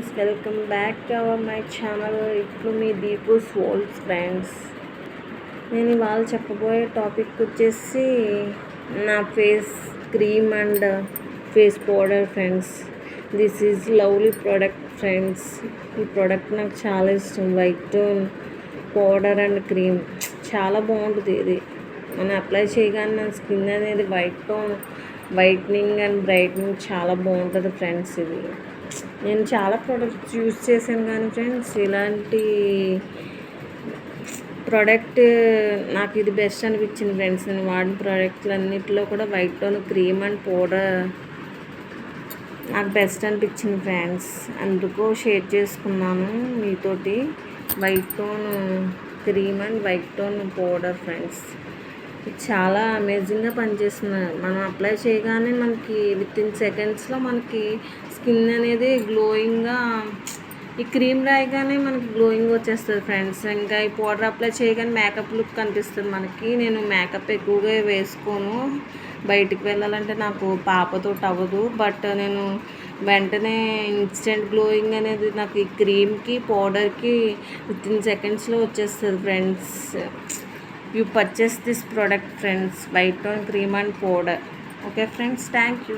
Friends, welcome back to my channel. ఇప్పుడు మీ Deepu's world friends. నేను ఇవాళ చెప్పబోయే టాపిక్ వచ్చేసి నా face cream and face powder friends. This is lovely product friends. ఈ ప్రోడక్ట్ నాకు చాలా ఇష్టం. White tone powder and cream చాలా బాగుంటుంది. ఇది మనం అప్లై చేయగానే మన స్కిన్ అనేది వైట్నింగ్ అండ్ బ్రైట్నింగ్ చాలా బాగుంటుంది ఫ్రెండ్స్. ఇది నేను చాలా ప్రోడక్ట్స్ యూజ్ చేశాను కానీ ఫ్రెండ్స్, ఇలాంటి ప్రోడక్ట్ నాకు ఇది బెస్ట్ అనిపించింది ఫ్రెండ్స్. నేను వాడిన ప్రోడక్ట్లు అన్నింటిలో కూడా white tone cream and powder నాకు బెస్ట్ అనిపించింది ఫ్రెండ్స్. అందుకు షేర్ చేసుకున్నాను మీతోటి. White tone cream and white tone powder friends. ఇది చాలా అమేజింగ్గా పనిచేస్తుంది. మనం అప్లై చేయగానే మనకి విత్ ఇన్ సెకండ్స్లో మనకి స్కిన్ అనేది గ్లోయింగ్గా, ఈ క్రీమ్ రాయగానే మనకి గ్లోయింగ్ వచ్చేస్తుంది ఫ్రెండ్స్. ఇంకా ఈ పౌడర్ అప్లై చేయగానే మేకప్ లుక్ కనిపిస్తుంది మనకి. నేను మేకప్ ఎక్కువగా వేసుకోను. బయటికి వెళ్ళాలంటే నాకు పాపతో అవ్వదు. బట్ నేను వెంటనే ఇన్స్టెంట్ గ్లోయింగ్ అనేది నాకు ఈ క్రీమ్కి పౌడర్కి విత్ ఇన్ సెకండ్స్లో వచ్చేస్తుంది friends. You purchase this product friends, white tone cream and powder. Okay friends, thank you.